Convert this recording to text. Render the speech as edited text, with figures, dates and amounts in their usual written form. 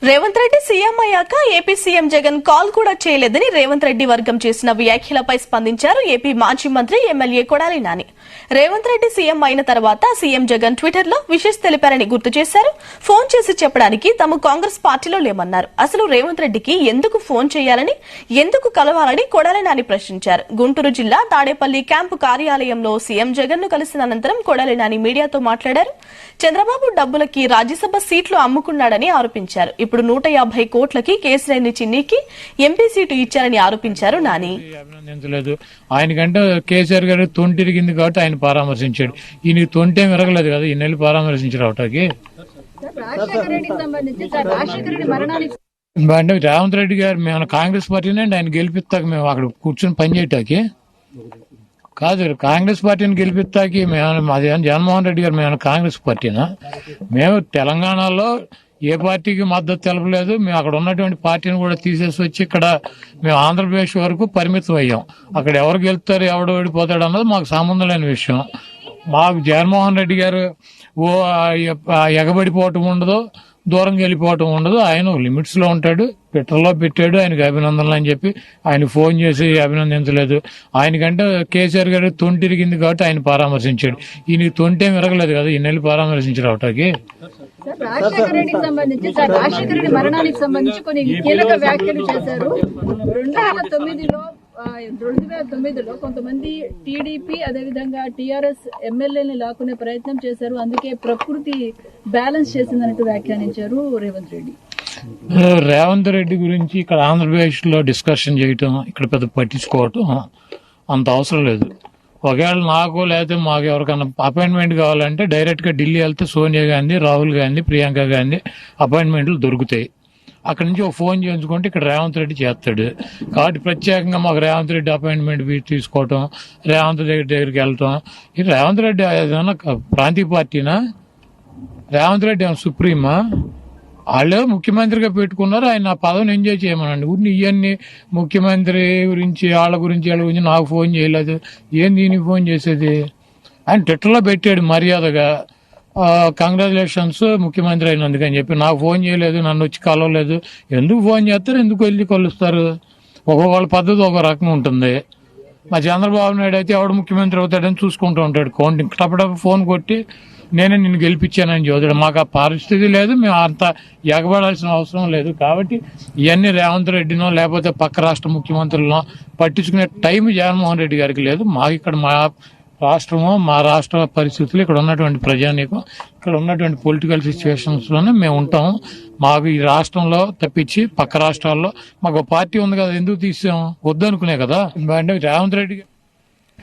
Revanth Reddy CM అయ్యాక AP CM Jagan call కూడా చేయలేదని రేవంత్ రెడ్డి వర్గం చేసిన వ్యాఖ్యలపై స్పందించారు ఏపీ మాజీ మంత్రి ఎమ్మెల్యే కొడాలి నాని. రేవంత్ రెడ్డి సీఎం అయిన తర్వాత సీఎం జగన్ ట్విట్టర్ లో విషెస్ తెలిపారని గుర్తు చేశారు. ఫోన్ చేసి చెప్పడానికి తాము కాంగ్రెస్ పార్టీలో లేమన్నారు. అసలు రేవంత్ రెడ్డికి ఎందుకు ఫోన్ చేయాలని, ఎందుకు కలవాలని కొడాలి నాని ప్రశ్నించారు. గుంటూరు జిల్లా తాడేపల్లి క్యాంపు కార్యాలయంలో సీఎం జగన్ ను కలిసిన అనంతరం కొడాలి నాని మీడియాతో మాట్లాడారు. చంద్రబాబు డబ్బులకి రాజ్యసభ సీట్లు అమ్ముకున్నాడని ఆరోపించారు. ఇప్పుడు 150 కోట్లకి కేసీఆర్ చిన్నికి ఎంపీ సీటు ఇచ్చారని ఆరోపించారు నాని. అభినందించలేదు. ఆయనకంటే కేసీఆర్ గారు తొంటిరిగింది కాబట్టి ఆయన పరామర్శించాడు. ఈయన తొంటే మెరగలేదు కదా, ఈ నెల పరామర్శించారు. అవటాకి అంటే రేవంత్ రెడ్డి గారు మేము కాంగ్రెస్ పార్టీనే అండి, ఆయన గెలిపిస్తాక మేము అక్కడ కూర్చొని పనిచేయటానికి కాదు. కాంగ్రెస్ పార్టీని గెలిపిస్తాకి మేము అది జగన్మోహన్ రెడ్డి గారు మేము కాంగ్రెస్ పార్టీనా? మేము తెలంగాణలో ఏ పార్టీకి మద్దతు తెలపలేదు. మేము అక్కడ ఉన్నటువంటి పార్టీని కూడా తీసేసి వచ్చి ఇక్కడ మేము ఆంధ్రప్రదేశ్ వరకు పరిమితం అయ్యాం. అక్కడ ఎవరు గెలుస్తారు, ఎవడు ఓడిపోతాడు అన్నది మాకు సంబంధం లేని విషయం. మాకు జగన్మోహన్ రెడ్డి గారు ఎగబడిపోవటం ఉండదు, దూరంగా వెళ్ళిపోవటం ఉండదు. ఆయన లిమిట్స్ లో ఉంటాడు. ట్విట్టర్లో పెట్టాడు ఆయనకి అభినందనలు అని చెప్పి ఆయన ఫోన్ చేసి అభినందించలేదు. ఆయనకంటే కేసీఆర్ గారు తొంటిరిగింది కాబట్టి ఆయన పరామర్శించాడు. ఈయన తొంటేం విరగలేదు కదా, ఈ నెల పరామర్శించారు. అవటాకి రాజశేఖర రెడ్డికి సంబంధించి రాజశేఖర రెడ్డి మరణానికి సంబంధించి కొన్ని కీలక వ్యాఖ్యలు చేశారు. 2009లో కొంతమంది టీడీపీ అదేవిధంగా టీఆర్ఎస్ ఎమ్మెల్యేని లాక్కునే ప్రయత్నం చేశారు. అందుకే ప్రకృతి బ్యాలెన్స్ చేసిందన్నట్టు వ్యాఖ్యానించారు రేవంత్ రెడ్డి. రేవంత్ రెడ్డి గురించి ఇక్కడ ఆంధ్రప్రదేశ్ లో డిస్కషన్ చేయటం, ఇక్కడ పెద్ద పట్టించుకోవటం అంత అవసరం లేదు. ఒకవేళ నాకు లేకపోతే మాకు ఎవరికైనా అపాయింట్మెంట్ కావాలంటే డైరెక్ట్ గా ఢిల్లీ వెళ్తే సోనియా గాంధీ, రాహుల్ గాంధీ, ప్రియాంక గాంధీ అపాయింట్మెంట్లు దొరుకుతాయి. అక్కడి నుంచి ఒక ఫోన్ చేయించుకుంటే ఇక్కడ రేవంత్ రెడ్డి చేస్తాడు. కాబట్టి ప్రత్యేకంగా మాకు రేవంత్ రెడ్డి అపాయింట్మెంట్ తీసుకోవటం, రేవంత్ రెడ్డి దగ్గరికి వెళ్ళటం, ఇది రేవంత్ రెడ్డి ఏదైనా ప్రాంతీయ పార్టీనా? రేవంత్ రెడ్డి ఏమైనా సుప్రీమా? వాళ్ళే ముఖ్యమంత్రిగా పెట్టుకున్నారు. ఆయన ఆ పదవిని ఎంజాయ్ చేయమనండి. ఊరిని ఇవన్నీ ముఖ్యమంత్రి గురించి వాళ్ళ గురించి నాకు ఫోన్ చేయలేదు. ఏం దీనికి ఫోన్ చేసేది? ఆయన ట్విట్టర్లో పెట్టాడు మర్యాదగా కంగ్రాచులేషన్స్ ముఖ్యమంత్రి అయినందుకని చెప్పి. నాకు ఫోన్ చేయలేదు, నన్ను వచ్చి కలవలేదు. ఎందుకు ఫోన్ చేస్తారు, ఎందుకు వెళ్ళి కలుస్తారు? ఒక్కొక్కళ్ళ పద్ధతి ఒక రకంగా ఉంటుంది. మా చంద్రబాబు నాయుడు అయితే ఎవడు ముఖ్యమంత్రి అవుతాడని చూసుకుంటూ ఉంటాడు. కౌంటింగ్ టపటప్పుడు ఫోన్ కొట్టి నేనే నిన్ను గెలిపించానని చదువుతాడు. మాకు ఆ పరిస్థితి లేదు, మేము అంత ఎగబడాల్సిన అవసరం లేదు. కాబట్టి ఇవన్నీ రేవంత్ రెడ్డినో లేకపోతే పక్క రాష్ట్ర ముఖ్యమంత్రులనో పట్టించుకునే టైం జగన్మోహన్ రెడ్డి గారికి లేదు. మాకు ఇక్కడ మా రాష్ట్రము, మా రాష్ట్ర పరిస్థితులు, ఇక్కడ ఉన్నటువంటి ప్రజానీకం, ఇక్కడ ఉన్నటువంటి పొలిటికల్ సిచ్యువేషన్స్ లోనే మేము ఉంటాం. మాకు ఈ రాష్ట్రంలో తప్పించి పక్క రాష్ట్రాల్లో మాకు పార్టీ ఉంది కదా, ఎందుకు తీసాం? వద్దనుకునే కదా. అంటే రేవంత్ రెడ్డి